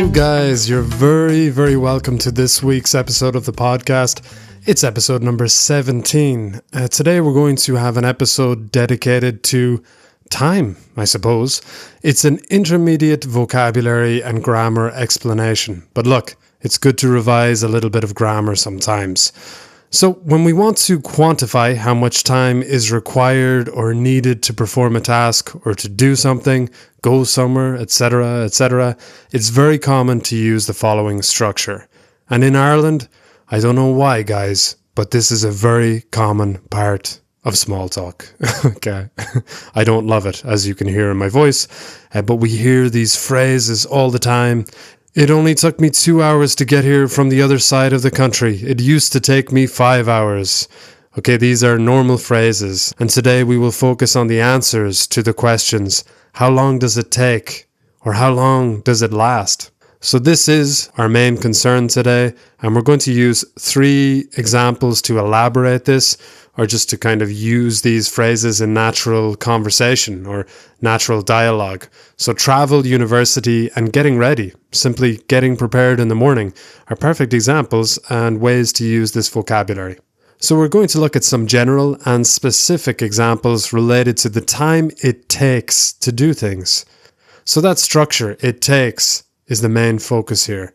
Hello guys, you're very welcome to this week's episode of the podcast. It's episode number 17. Today we're going to have an episode dedicated to time, I suppose. It's an intermediate vocabulary and grammar explanation. But look, it's good to revise a little bit of grammar sometimes. So when we want to quantify how much time is required or needed to perform a task or to do something, go somewhere, etc., it's very common to use the following structure. And in Ireland, I don't know why, guys, but this is a very common part of small talk. Okay. I don't love it, as you can hear in my voice, but we hear these phrases all the time. It only took me 2 hours to get here from the other side of the country. It used to take me 5 hours. Okay, these are normal phrases. And today we will focus on the answers to the questions. How long does it take? Or how long does it last? So this is our main concern today. And we're going to use 3 examples to elaborate this, or just to kind of use these phrases in natural conversation or natural dialogue. So travel, university, and getting ready, simply getting prepared in the morning, are perfect examples and ways to use this vocabulary. So we're going to look at some general and specific examples related to the time it takes to do things. So that structure, it takes, is the main focus here.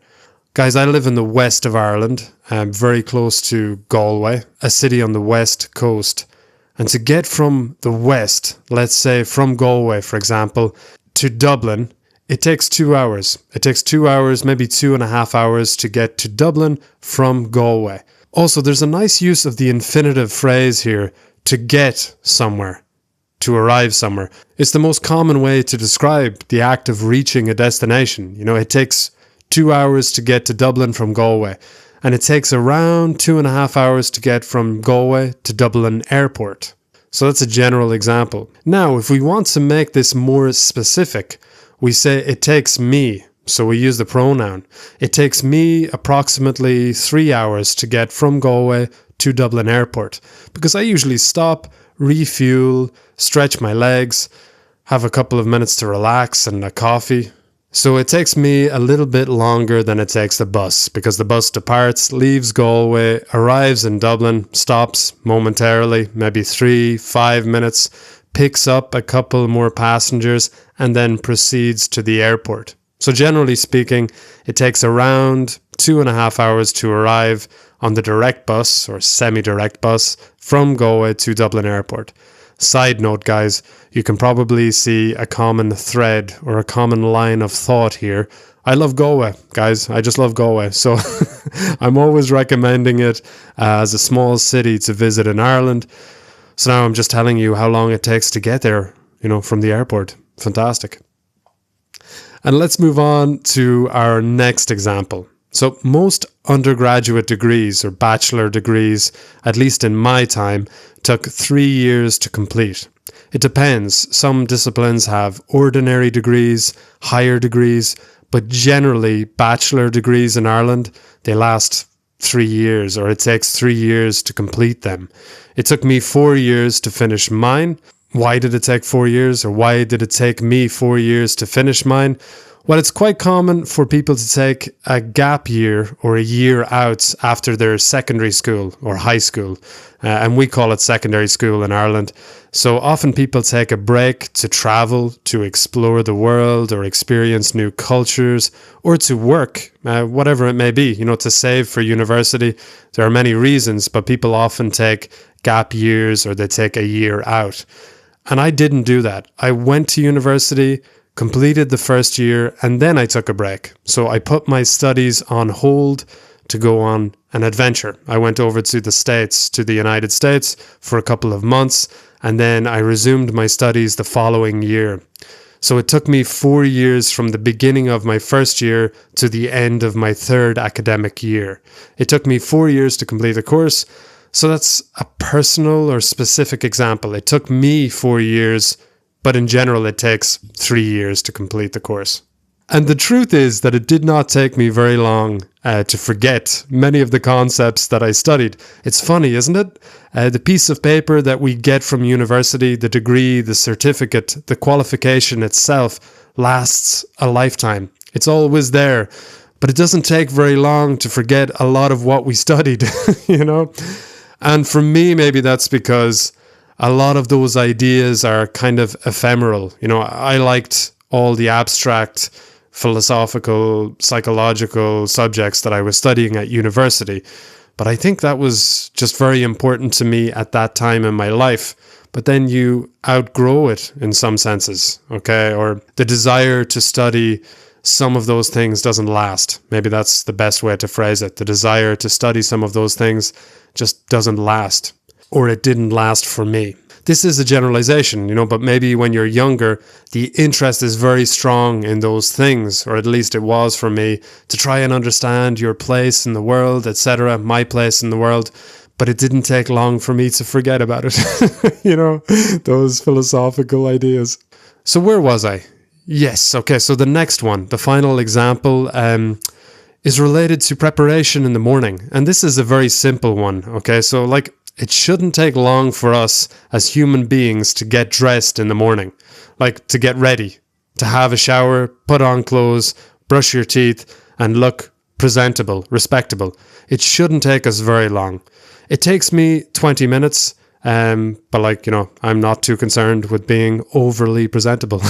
Guys, I live in the west of Ireland. I'm very close to Galway, a city on the west coast. And to get from the west, let's say from Galway, for example, to Dublin, it takes 2 hours. It takes 2 hours, maybe 2.5 hours to get to Dublin from Galway. Also, there's a nice use of the infinitive phrase here, to get somewhere, to arrive somewhere. It's the most common way to describe the act of reaching a destination. You know, it takes 2 hours to get to Dublin from Galway, and it takes around 2.5 hours to get from Galway to Dublin Airport. So that's a general example. Now, if we want to make this more specific, we say it takes me. So we use the pronoun. It takes me approximately 3 hours to get from Galway to Dublin Airport, because I usually stop, refuel, stretch my legs, have a couple of minutes to relax and a coffee. So it takes me a little bit longer than it takes the bus, because the bus departs, leaves Galway, arrives in Dublin, stops momentarily, maybe 3-5 minutes, picks up a couple more passengers, and then proceeds to the airport. So generally speaking, it takes around 2.5 hours to arrive on the direct bus or semi-direct bus from Galway to Dublin Airport. Side note, guys, you can probably see a common thread or a common line of thought here. I love Galway, guys. I just love Galway. So I'm always recommending it as a small city to visit in Ireland. So now I'm just telling you how long it takes to get there, you know, from the airport. Fantastic. And let's move on to our next example. So most undergraduate degrees or bachelor degrees, at least in my time, took 3 years to complete. It depends. Some disciplines have ordinary degrees, higher degrees, but generally bachelor degrees in Ireland, they last 3 years, or it takes 3 years to complete them. It took me 4 years to finish mine. Why did it take 4 years, or why did it take me 4 years to finish mine? Well, it's quite common for people to take a gap year or a year out after their secondary school or high school, and we call it secondary school in Ireland. So often people take a break to travel, to explore the world or experience new cultures, or to work, whatever it may be, you know, to save for university. There are many reasons, but people often take gap years or they take a year out. And I didn't do that. I went to university, completed the first year, and then I took a break. So I put my studies on hold to go on an adventure. I went over to the States, to the United States for a couple of months, and then I resumed my studies the following year. So it took me 4 years from the beginning of my first year to the end of my third academic year. It took me 4 years to complete the course. So that's a personal or specific example. It took me 4 years, but in general, it takes 3 years to complete the course. And the truth is that it did not take me very long to forget many of the concepts that I studied. It's funny, isn't it? The piece of paper that we get from university, the degree, the certificate, the qualification itself lasts a lifetime. It's always there. But it doesn't take very long to forget a lot of what we studied, you know? And for me, maybe that's because a lot of those ideas are kind of ephemeral. You know, I liked all the abstract, philosophical, psychological subjects that I was studying at university. But I think that was just very important to me at that time in my life. But then you outgrow it in some senses, okay? Or the desire to study some of those things doesn't last. Maybe that's the best way to phrase it. The desire to study some of those things just doesn't last, or it didn't last for me. This is a generalization, you know, but maybe when you're younger, the interest is very strong in those things, or at least it was for me, to try and understand your place in the world, etc., my place in the world. But it didn't take long for me to forget about it, you know, those philosophical ideas. So where was I? Yes, okay, so the next one, the final example, is related to preparation in the morning. And this is a very simple one, okay? So like, it shouldn't take long for us as human beings to get dressed in the morning. Like, to get ready, to have a shower, put on clothes, brush your teeth, and look presentable, respectable. It shouldn't take us very long. It takes me 20 minutes, but like, you know, I'm not too concerned with being overly presentable.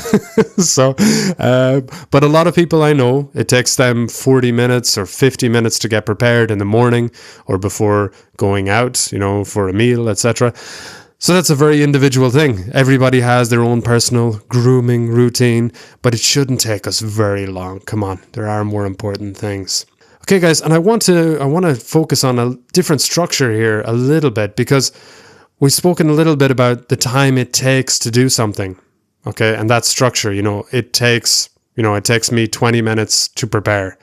So, but a lot of people I know, it takes them 40 minutes or 50 minutes to get prepared in the morning or before going out, you know, for a meal, etc. So that's a very individual thing. Everybody has their own personal grooming routine, but it shouldn't take us very long. Come on, there are more important things. Okay, guys, and I want to focus on a different structure here a little bit, because we've spoken a little bit about the time it takes to do something. Okay, and that structure, you know, it takes me 20 minutes to prepare.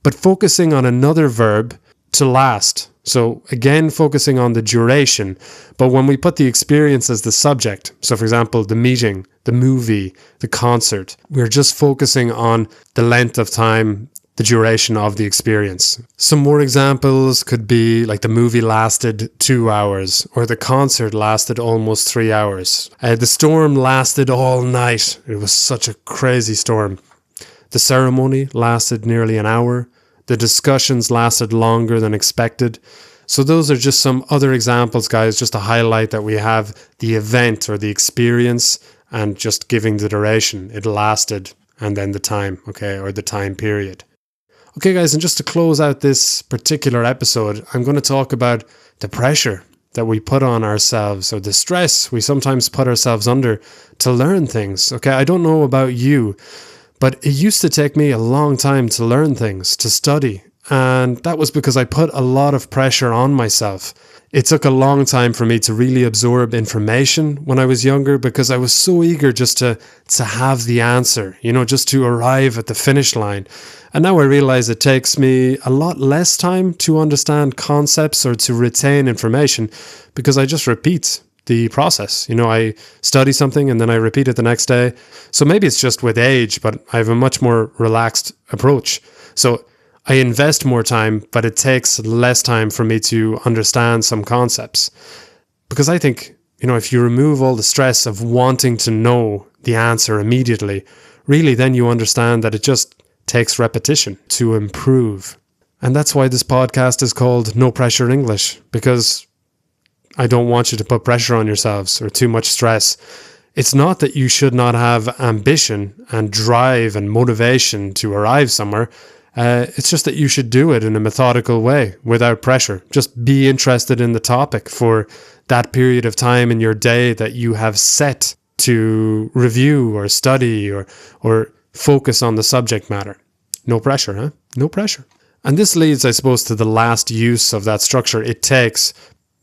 But focusing on another verb, to last. So again, focusing on the duration, but when we put the experience as the subject, so for example, the meeting, the movie, the concert, we're just focusing on the length of time, the duration of the experience. Some more examples could be like the movie lasted 2 hours, or the concert lasted almost 3 hours. The storm lasted all night. It was such a crazy storm. The ceremony lasted nearly an hour. The discussions lasted longer than expected. So those are just some other examples, guys, just to highlight that we have the event or the experience and just giving the duration. It lasted, and then the time, okay, or the time period. Okay, guys, and just to close out this particular episode, I'm going to talk about the pressure that we put on ourselves, or the stress we sometimes put ourselves under to learn things. Okay, I don't know about you, but it used to take me a long time to learn things, to study. And that was because I put a lot of pressure on myself. It took a long time for me to really absorb information when I was younger, because I was so eager just to have the answer, you know, just to arrive at the finish line. And now I realize it takes me a lot less time to understand concepts or to retain information, because I just repeat the process. You know, I study something and then I repeat it the next day. So maybe it's just with age, but I have a much more relaxed approach. So I invest more time, but it takes less time for me to understand some concepts. Because I think, you know, if you remove all the stress of wanting to know the answer immediately, really then you understand that it just takes repetition to improve. And that's why this podcast is called No Pressure English, because I don't want you to put pressure on yourselves or too much stress. It's not that you should not have ambition and drive and motivation to arrive somewhere. It's just that you should do it in a methodical way without pressure. Just be interested in the topic for that period of time in your day that you have set to review or study or focus on the subject matter. No pressure, huh? No pressure. And this leads, I suppose, to the last use of that structure it takes.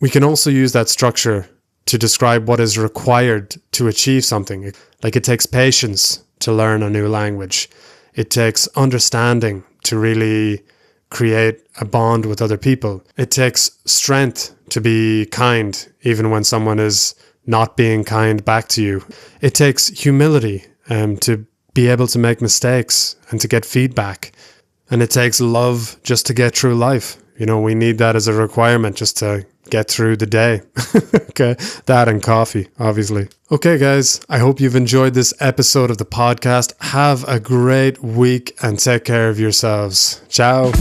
We can also use that structure to describe what is required to achieve something. Like, it takes patience to learn a new language. It takes understanding to really create a bond with other people. It takes strength to be kind, even when someone is not being kind back to you. It takes humility to be able to make mistakes and to get feedback. And it takes love just to get through life. You know, we need that as a requirement just to get through the day. Okay, that and coffee, obviously. Okay, guys, I hope you've enjoyed this episode of the podcast. Have a great week and take care of yourselves. Ciao.